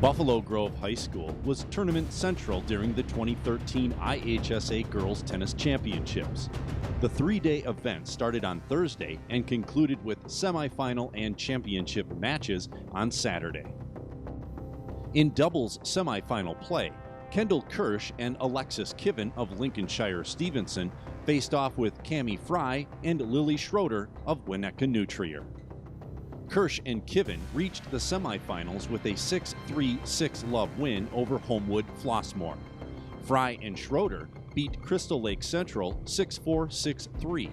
Buffalo Grove High School was tournament central during the 2013 IHSA Girls Tennis Championships. The three-day event started on Thursday and concluded with semifinal and championship matches on Saturday. In doubles semifinal play, Kendall Kirsch and Alexis Kiven of Lincolnshire-Stevenson faced off with Cami Fry and Lily Schroeder of Winnetka-Nutrier. Kirsch and Kiven reached the semifinals with a 6-3, 6-love win over Homewood Flossmoor. Fry and Schroeder beat Crystal Lake Central 6-4, 6-3.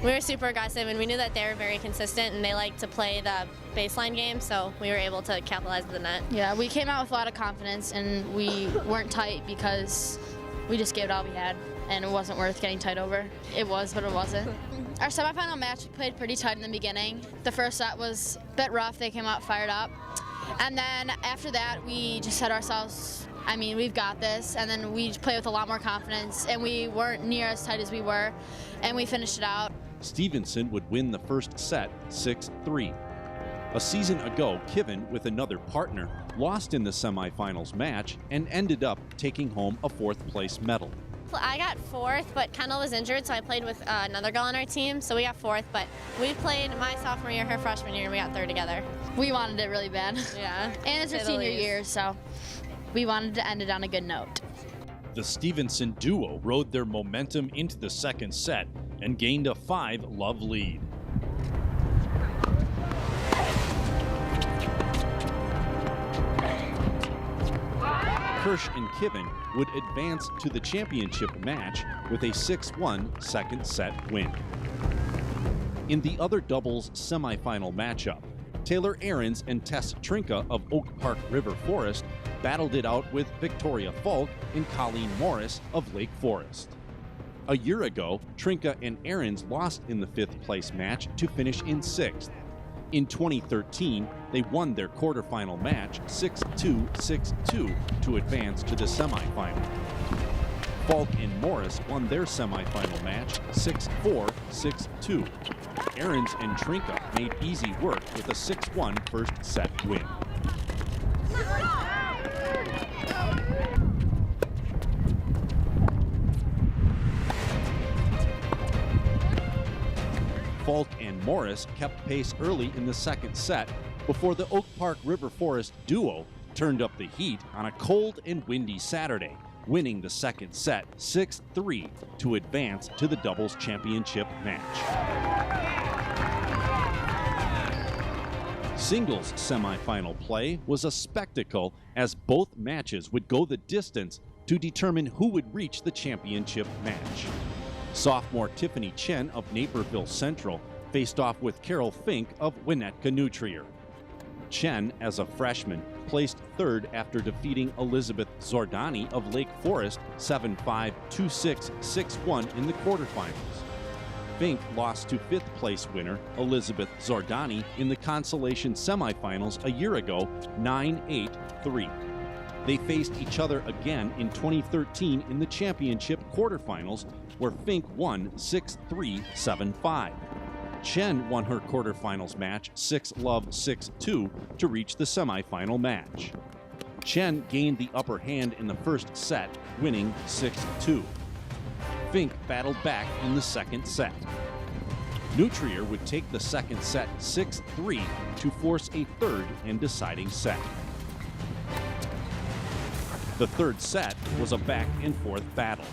We were super aggressive, and we knew that they were very consistent and they like to play the baseline game, so we were able to capitalize the net. Yeah, we came out with a lot of confidence, and we weren't tight because we just gave it all we had, and it wasn't worth getting tight over. It was, but it wasn't. Our semifinal match, we played pretty tight in the beginning. The first set was a bit rough. They came out fired up. And then after that, we just said to ourselves, we've got this. And then we played with a lot more confidence, and we weren't near as tight as we were, and we finished it out. Stevenson would win the first set 6-3. A season ago, Kiven, with another partner, lost in the semifinals match and ended up taking home a fourth-place medal. I got fourth, but Kendall was injured, so I played with another girl on our team, so we got fourth, but we played my sophomore year, her freshman year, and we got third together. We wanted it really bad. Yeah. And it's her senior year, so we wanted to end it on a good note. The Stevenson duo rode their momentum into the second set and gained a 5-love lead. Kirsch and Kiven would advance to the championship match with a 6-1 second set win. In the other doubles semifinal matchup, Taylor Ahrens and Tess Trinka of Oak Park River Forest battled it out with Victoria Falk and Colleen Morris of Lake Forest. A year ago, Trinka and Ahrens lost in the fifth-place match to finish in sixth. In 2013, they won their quarterfinal match 6-2, 6-2 to advance to the semifinal. Falk and Morris won their semifinal match 6-4, 6-2. Ahrens and Trinka made easy work with a 6-1 first set win. Falk and Morris kept pace early in the second set before the Oak Park River Forest duo turned up the heat on a cold and windy Saturday, winning the second set 6-3 to advance to the doubles championship match. Singles semifinal play was a spectacle as both matches would go the distance to determine who would reach the championship match. Sophomore Tiffany Chen of Naperville Central faced off with Carol Fink of Winnetka-Nutrier. Chen, as a freshman, placed third after defeating Elizabeth Zordani of Lake Forest 7-5, 2-6, 6-1 in the quarterfinals. Fink lost to fifth-place winner Elizabeth Zordani in the consolation semifinals a year ago, 9-8, 3. They faced each other again in 2013 in the championship quarterfinals, where Fink won 6-3, 7-5. Chen won her quarterfinals match 6-love, 6-2 to reach the semifinal match. Chen gained the upper hand in the first set, winning 6-2. Fink battled back in the second set. Nutrier would take the second set 6-3 to force a third and deciding set. The third set was a back and forth battle.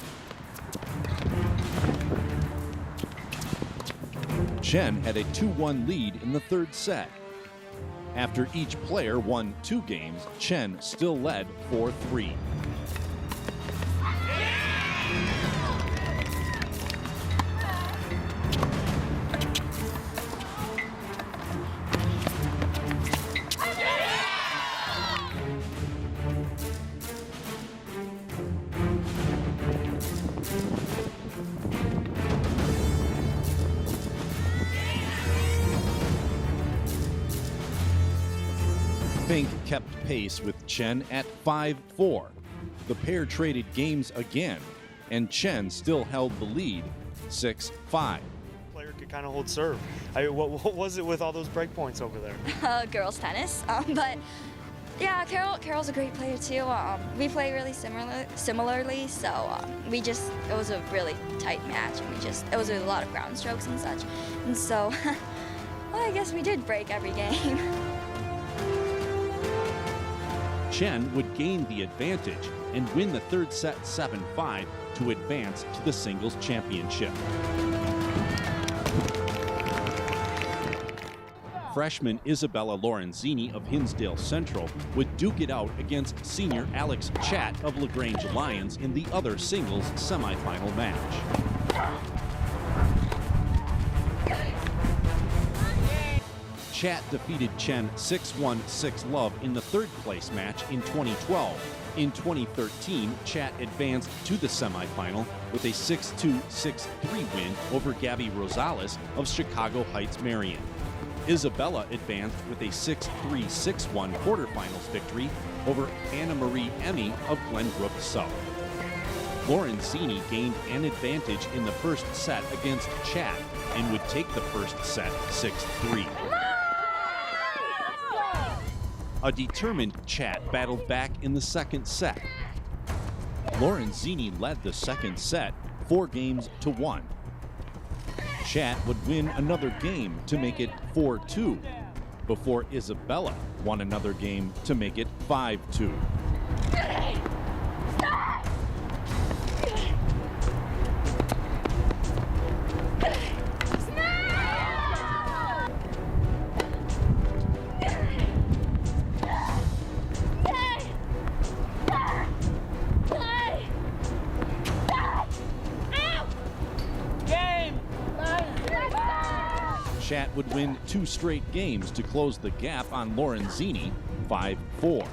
Chen had a 2-1 lead in the third set. After each player won 2 games, Chen still led 4-3. Fink kept pace with Chen at 5-4. The pair traded games again, and Chen still held the lead, 6-5. Player could kind of hold serve. What was it with all those break points over there? Girls tennis, but Yeah, Carol's a great player too. We play really similarly, so it was a really tight match, and it was a lot of ground strokes and such, and so well, I guess we did break every game. Chen would gain the advantage and win the third set 7-5 to advance to the singles championship. Freshman Isabella Lorenzini of Hinsdale Central would duke it out against senior Alex Chat of LaGrange Lions in the other singles semifinal match. Chat defeated Chen 6-1, 6-love in the third place match in 2012. In 2013, Chat advanced to the semifinal with a 6-2, 6-3 win over Gabby Rosales of Chicago Heights Marion. Isabella advanced with a 6-3, 6-1 quarterfinals victory over Anna Marie Emmy of Glenbrook South. Lorenzini gained an advantage in the first set against Chat and would take the first set 6-3. A determined Chat battled back in the second set. Lorenzini led the second set 4-1. Chat would win another game to make it 4-2, before Isabella won another game to make it 5-2. Chat would win 2 straight games to close the gap on Lorenzini, 5-4.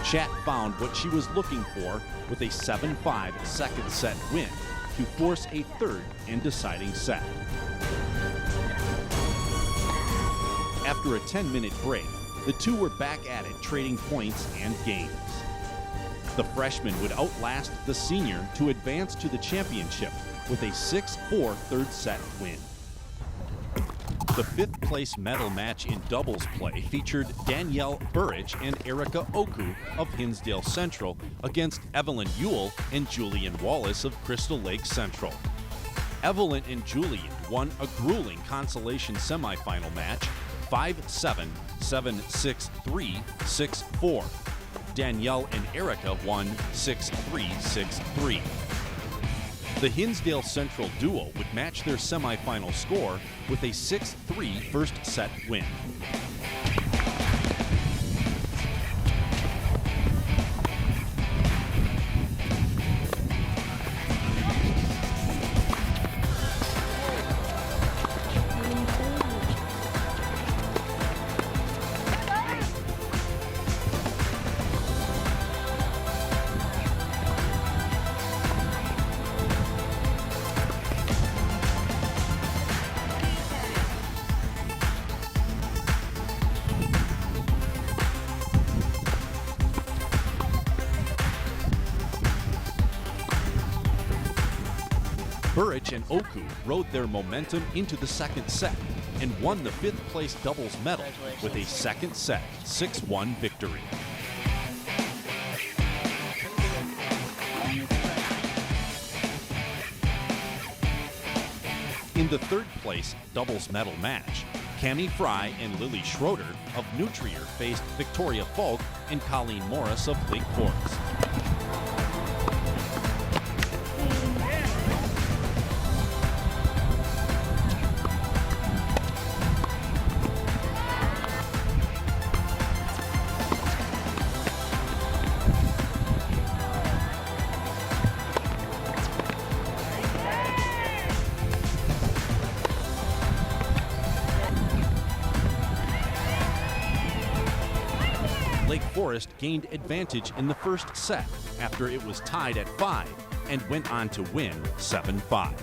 Chat found what she was looking for with a 7-5 second set win to force a third and deciding set. After a 10-minute break, the two were back at it, trading points and games. The freshman would outlast the senior to advance to the championship with a 6-4 third set win. The fifth place medal match in doubles play featured Danielle Burrich and Erica Oku of Hinsdale Central against Evelyn Ewell and Julian Wallace of Crystal Lake Central. Evelyn and Julian won a grueling consolation semifinal match 5-7, 7-6-3, 6-4. Danielle and Erica won 6-3, 6-3. The Hinsdale Central duo would match their semifinal score with a 6-3 first set win. Burrich and Oku rode their momentum into the second set, and won the 5th place doubles medal with a second set 6-1 victory. In the 3rd place doubles medal match, Cami Fry and Lily Schroeder of New Trier faced Victoria Falk and Colleen Morris of Lake Forest. Lake Forest gained advantage in the first set after it was tied at 5 and went on to win 7-5.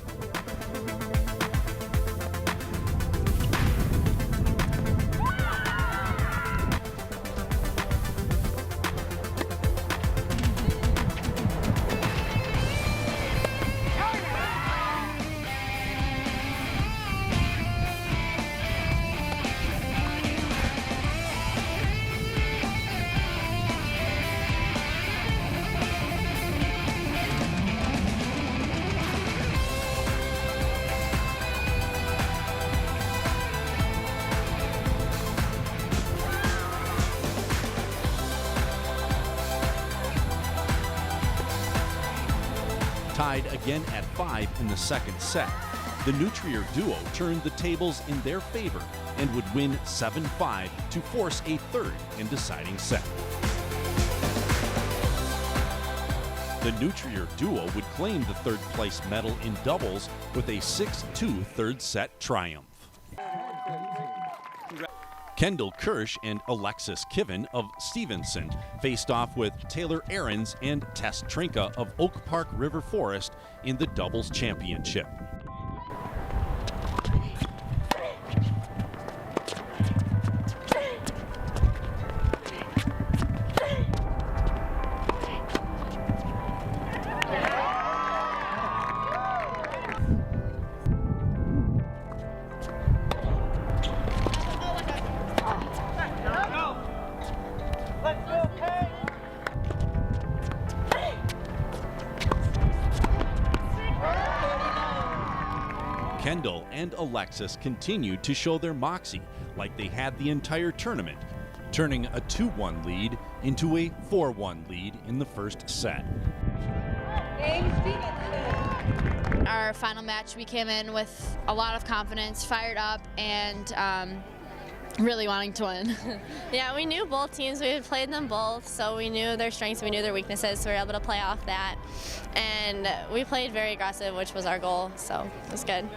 Tied again at 5 in the second set, the New Trier duo turned the tables in their favor and would win 7-5 to force a 3rd and deciding set. The New Trier duo would claim the 3rd place medal in doubles with a 6-2 third set triumph. Kendall Kirsch and Alexis Kiven of Stevenson faced off with Taylor Ahrens and Tess Trinka of Oak Park River Forest in the doubles championship. Kendall and Alexis continued to show their moxie like they had the entire tournament, turning a 2-1 lead into a 4-1 lead in the first set. Our final match, we came in with a lot of confidence, fired up, and really wanting to win. Yeah, we knew both teams. We had played them both, so we knew their strengths, we knew their weaknesses, so we were able to play off that. And we played very aggressive, which was our goal, so it was good.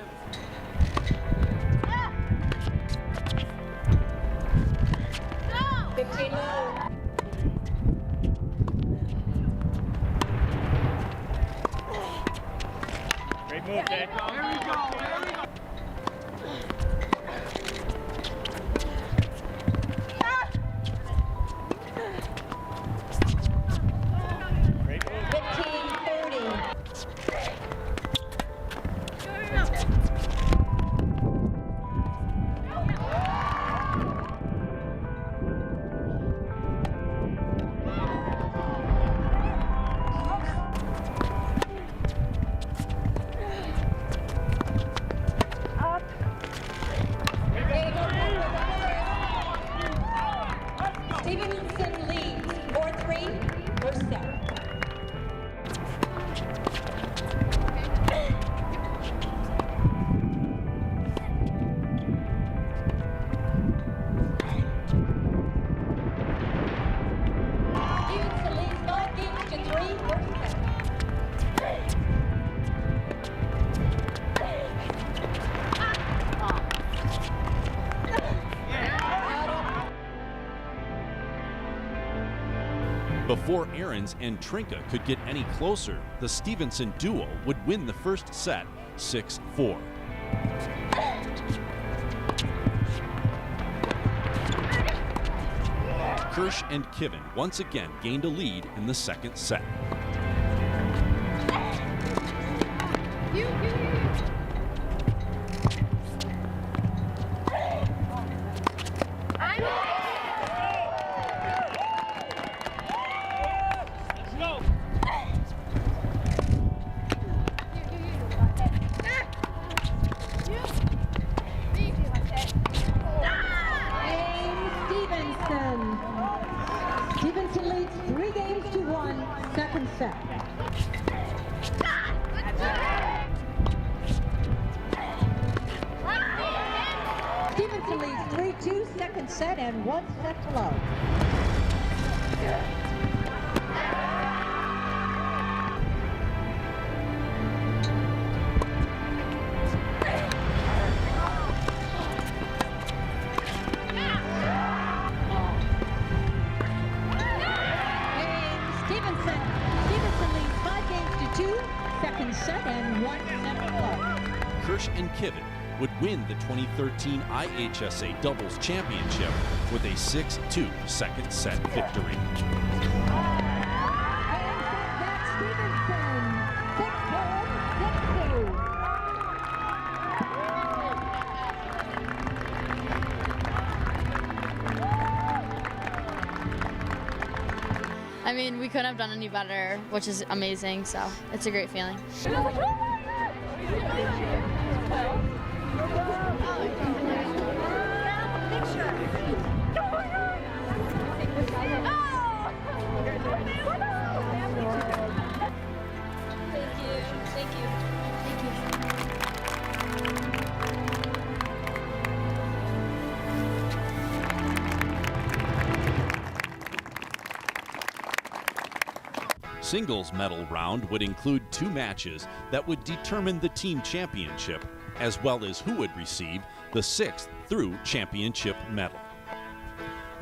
Great move, Dave. There we go. There we go. Great move. 15-30. Stevenson leads 4-3, first set. Stevenson leads 5 games to 3, first set. Before Ahrens and Trinka could get any closer, the Stevenson duo would win the first set 6-4. Kirsch and Kiven once again gained a lead in the second set. Stevenson leads 3 games to 1, second set. Stevenson leads 3-2, second set, and 1 set to love. Stevenson leads 5 games to 2, second set, and 1 set to love. Kirsch and Kivett would win the 2013 IHSA Doubles Championship with a 6-2 second set victory. That's Stevenson, 6-4, 6-2. I mean, we couldn't have done any better, which is amazing, so it's a great feeling. Singles medal round would include 2 matches that would determine the team championship, as well as who would receive the 6th through championship medal.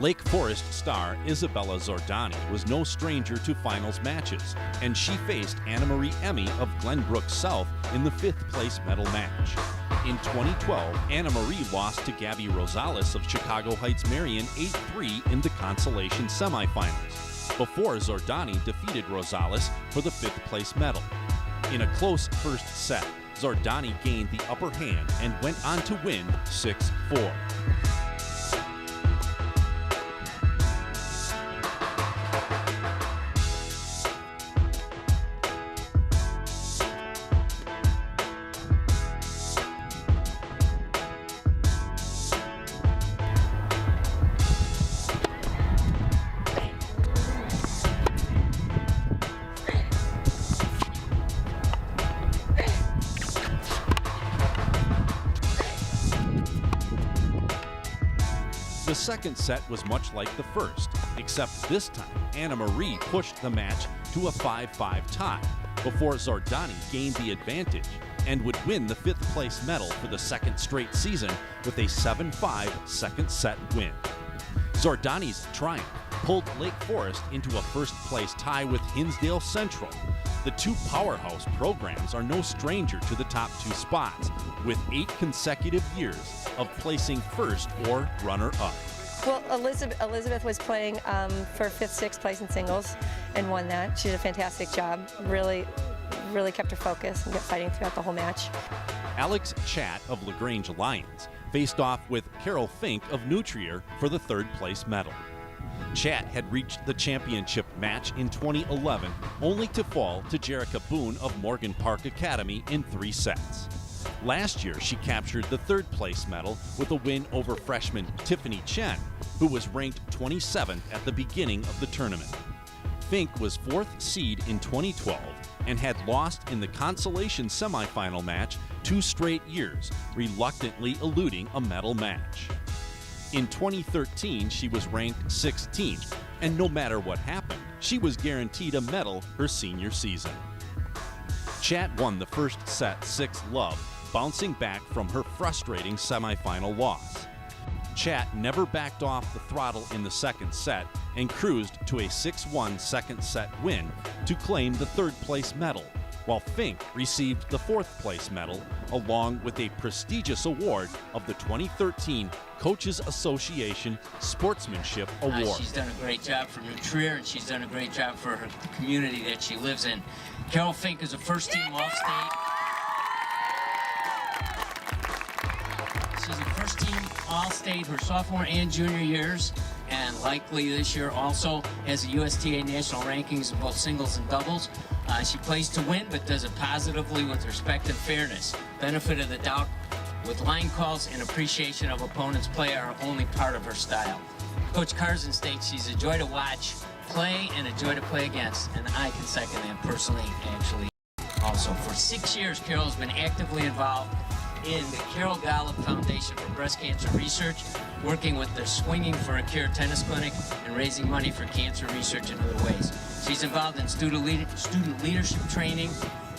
Lake Forest star Isabella Zordani was no stranger to finals matches, and she faced Anna Marie Emmy of Glenbrook South in the 5th place medal match. In 2012, Anna Marie lost to Gabby Rosales of Chicago Heights Marion 8-3 in the consolation semifinals, before Zordani defeated Rosales for the 5th place medal. In a close first set, Zordani gained the upper hand and went on to win 6-4. The second set was much like the first, except this time Anna Marie pushed the match to a 5-5 tie before Zordani gained the advantage and would win the 5th place medal for the second straight season with a 7-5 second set win. Zordani's triumph pulled Lake Forest into a first place tie with Hinsdale Central. The 2 powerhouse programs are no stranger to the top 2 spots, with 8 consecutive years of placing first or runner-up. Well, Elizabeth was playing for 5th, 6th place in singles and won that. She did a fantastic job. Really kept her focus and kept fighting throughout the whole match. Alex Chatt of LaGrange Lions faced off with Carol Fink of Nutrier for the 3rd place medal. Chatt had reached the championship match in 2011, only to fall to Jerica Boone of Morgan Park Academy in 3 sets. Last year, she captured the 3rd place medal with a win over freshman Tiffany Chen, who was ranked 27th at the beginning of the tournament. Fink was 4th seed in 2012 and had lost in the consolation semifinal match 2 straight years, reluctantly eluding a medal match. In 2013, she was ranked 16th, and no matter what happened, she was guaranteed a medal her senior season. Chatt won the first set 6-love, bouncing back from her frustrating semifinal loss. Chatt never backed off the throttle in the second set and cruised to a 6-1 second set win to claim the 3rd place medal, while Fink received the 4th place medal along with a prestigious award of the 2013 Coaches Association Sportsmanship Award. She's done a great job for New Trier, and she's done a great job for her community that she lives in. Carol Fink is a first-team All-State. She's a first-team All-State her sophomore and junior years, and likely this year also has the USTA national rankings in both singles and doubles. She plays to win, but does it positively with respect and fairness. Benefit of the doubt with line calls and appreciation of opponents' play are only part of her style. Coach Carson states she's a joy to watch play and a joy to play against, and I can second that personally, actually. Also, for 6 years, Carol has been actively involved in the Carol Golub Foundation for Breast Cancer Research, working with the Swinging for a Cure tennis clinic and raising money for cancer research in other ways. She's involved in student leadership training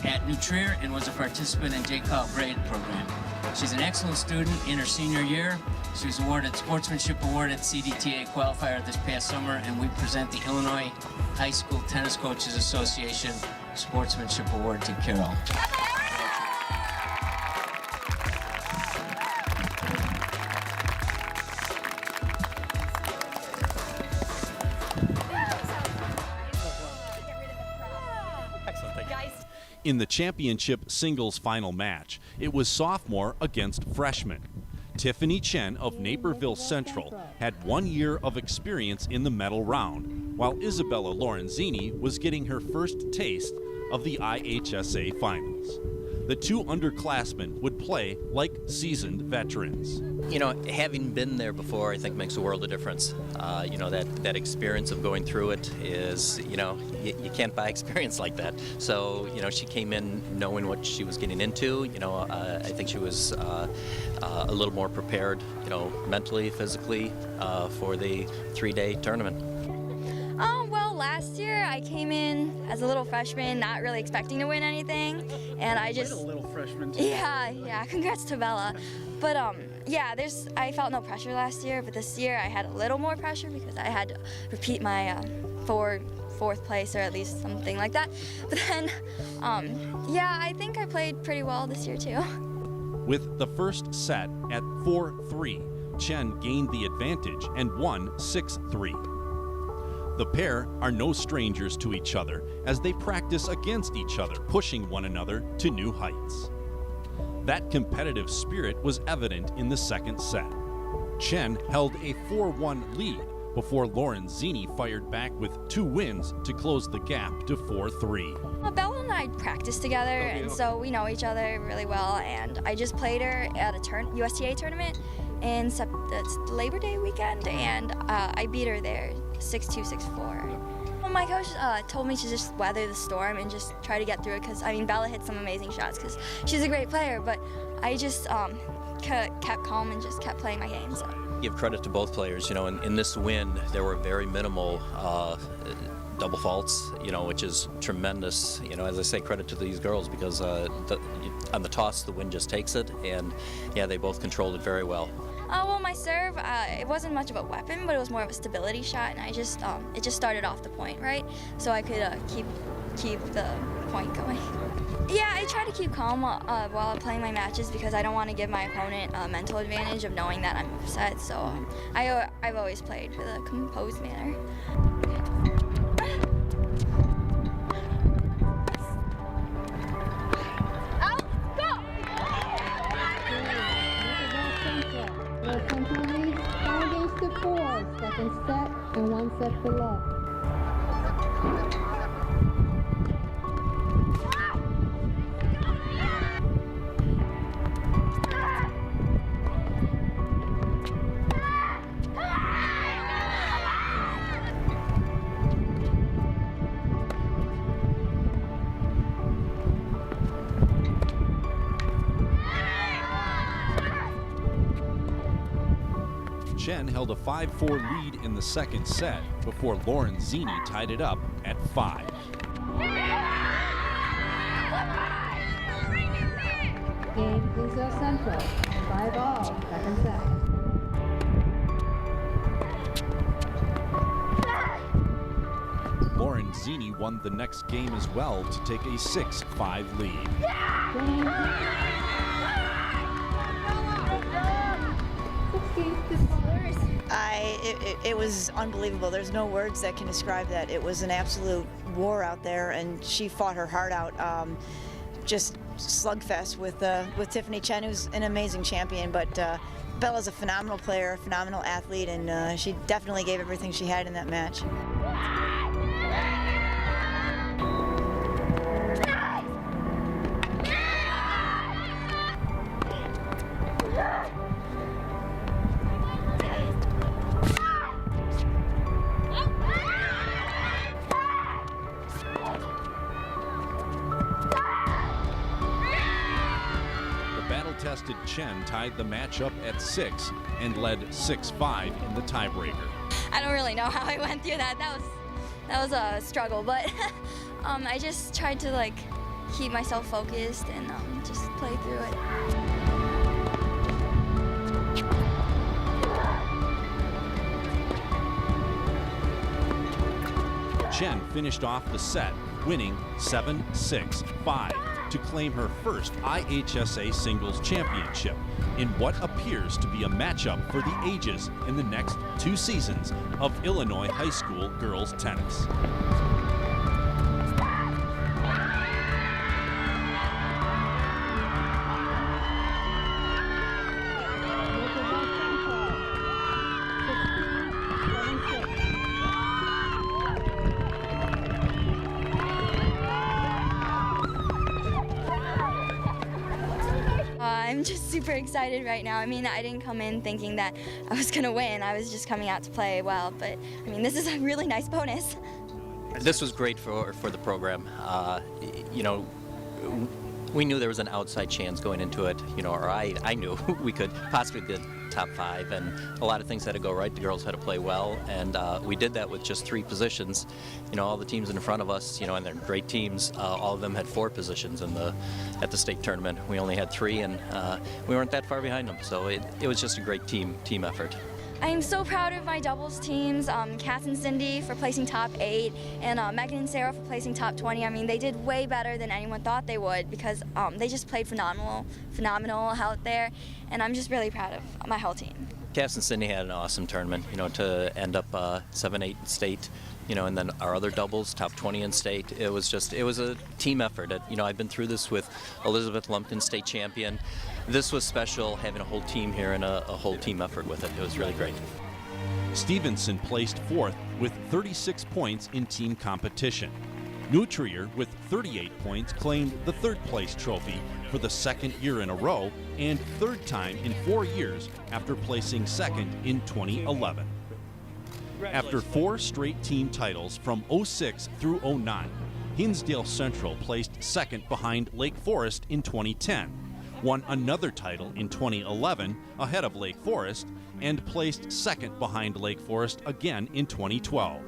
at New Trier and was a participant in J. Carl Braid program. She's an excellent student in her senior year. She was awarded Sportsmanship Award at CDTA qualifier this past summer, and we present the Illinois High School Tennis Coaches Association Sportsmanship Award to Carol. In the championship singles final match, it was sophomore against freshman. Tiffany Chen of Naperville Central had 1 year of experience in the medal round, while Isabella Lorenzini was getting her first taste of the IHSA finals. The two underclassmen would play like seasoned veterans. You know, having been there before, I think makes a world of difference. You know, that experience of going through it is, you know, you can't buy experience like that. So, you know, she came in knowing what she was getting into. You know, I think she was a little more prepared, you know, mentally, physically, for the 3-day tournament. Well, last year I came in as a little freshman, not really expecting to win anything, and I just... a little freshman too. Yeah, congrats to Bella. But yeah, I felt no pressure last year, but this year I had a little more pressure because I had to repeat my fourth place or at least something like that. But then, yeah, I think I played pretty well this year too. With the first set at 4-3, Chen gained the advantage and won 6-3. The pair are no strangers to each other as they practice against each other, pushing one another to new heights. That competitive spirit was evident in the second set. Chen held a 4-1 lead before Lorenzini fired back with 2 wins to close the gap to 4-3. Well, Bella and I practiced together, and so we know each other really well, and I just played her at a USTA tournament in Labor Day weekend, and I beat her there 6-2, 6-4. Well, my coach told me to just weather the storm and just try to get through it because, I mean, Bella hit some amazing shots because she's a great player, but I just kept calm and just kept playing my game. So. Give credit to both players. You know, in this win, there were very minimal double faults, you know, which is tremendous. You know, as I say, credit to these girls because on the toss, the wind just takes it, and yeah, they both controlled it very well. Well, my serve, it wasn't much of a weapon, but it was more of a stability shot, and I just, it just started off the point, right? So I could keep the point going. Yeah, I try to keep calm while I'm playing my matches because I don't want to give my opponent a mental advantage of knowing that I'm upset. So I've always played with a composed manner. Second set and 1 set for love. Chen held a 5-4 lead in the second set before Lorenzini tied it up at 5. Game Bluesville Central, 5-all, second set. Lorenzini won the next game as well to take a 6-5 lead. It was unbelievable. There's no words that can describe that. It was an absolute war out there, and she fought her heart out. Just slugfest with Tiffany Chen, who's an amazing champion. But Bella's a phenomenal player, a phenomenal athlete, and she definitely gave everything she had in that match. rested Chen tied the matchup at 6 and led 6-5 in the tiebreaker. I don't really know how I went through that. That was a struggle, but I just tried to like keep myself focused and just play through it. Chen finished off the set, winning 7-6-5 to claim her first IHSA singles championship in what appears to be a matchup for the ages in the next 2 seasons of Illinois high school girls tennis. I'm just super excited right now. I mean, I didn't come in thinking that I was gonna win. I was just coming out to play well, but I mean, this is a really nice bonus. This was great for the program. You know, we knew there was an outside chance going into it, you know, or I knew we could possibly get top 5, and a lot of things had to go right. The girls had to play well, and we did that with just 3 positions. You know, all the teams in front of us, you know, and they're great teams, all of them had 4 positions at the state tournament. We only had 3, and we weren't that far behind them, so it was just a great team effort. I'm so proud of my doubles teams, Cass and Cindy for placing top 8, and Megan and Sarah for placing top 20. I mean, they did way better than anyone thought they would because they just played phenomenal out there, and I'm just really proud of my whole team. Cass and Cindy had an awesome tournament, you know, to end up 7-8 in state, you know, and then our other doubles, top 20 in state. It was a team effort. You know, I've been through this with Elizabeth Lumpkin, state champion. This was special, having a whole team here and a whole team effort with it. It was really great. Stevenson placed 4th with 36 points in team competition. Nutrier, with 38 points, claimed the 3rd place trophy for the 2nd year in a row and 3rd time in 4 years after placing 2nd in 2011. After 4 straight team titles from 06 through 09, Hinsdale Central placed 2nd behind Lake Forest in 2010, won another title in 2011 ahead of Lake Forest, and placed 2nd behind Lake Forest again in 2012.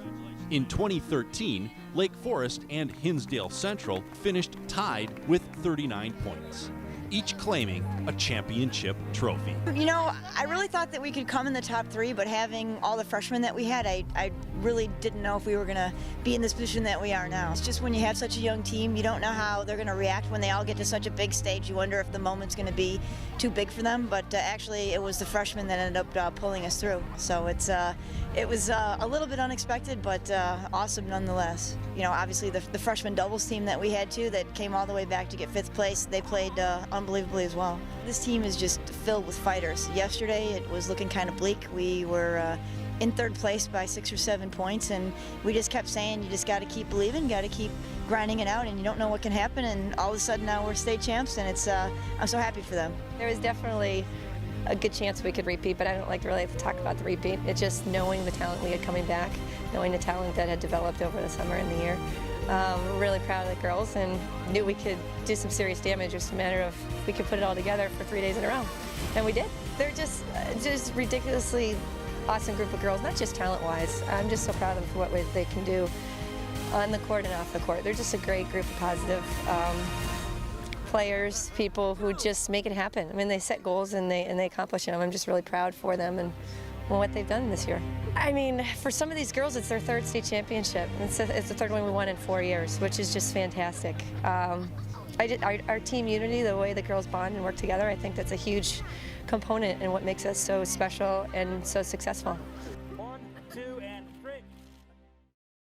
In 2013, Lake Forest and Hinsdale Central finished tied with 39 points, each claiming a championship trophy. You know, I really thought that we could come in the top 3, but having all the freshmen that we had, I really didn't know if we were going to be in this position that we are now. It's just when you have such a young team, you don't know how they're going to react when they all get to such a big stage. You wonder if the moment's going to be too big for them, but actually it was the freshmen that ended up pulling us through. So it was a little bit unexpected, but awesome nonetheless. You know, obviously the freshman doubles team that we had too, that came all the way back to get 5th place, they played unbelievably as well. This team is just filled with fighters. Yesterday it was looking kind of bleak. We were in 3rd place by 6 or 7 points, and we just kept saying you just got to keep believing, got to keep grinding it out, and you don't know what can happen, and all of a sudden now we're state champs, and it's I'm so happy for them. There was definitely a good chance we could repeat, but I don't like to really talk about the repeat. It's just knowing the talent we had coming back, knowing the talent that had developed over the summer and the year. We're really proud of the girls and knew we could do some serious damage. It's just a matter of we could put it all together for 3 days in a row, and we did. They're just ridiculously awesome group of girls, not just talent-wise. I'm just so proud of what they can do on the court and off the court. They're just a great group of positive players, people who just make it happen. I mean, they set goals and they accomplish them. I'm just really proud for them and what they've done this year. I mean, for some of these girls, it's their 3rd state championship. It's the 3rd one we won in 4 years, which is just fantastic. Our team unity, the way the girls bond and work together, I think that's a huge component in what makes us so special and so successful.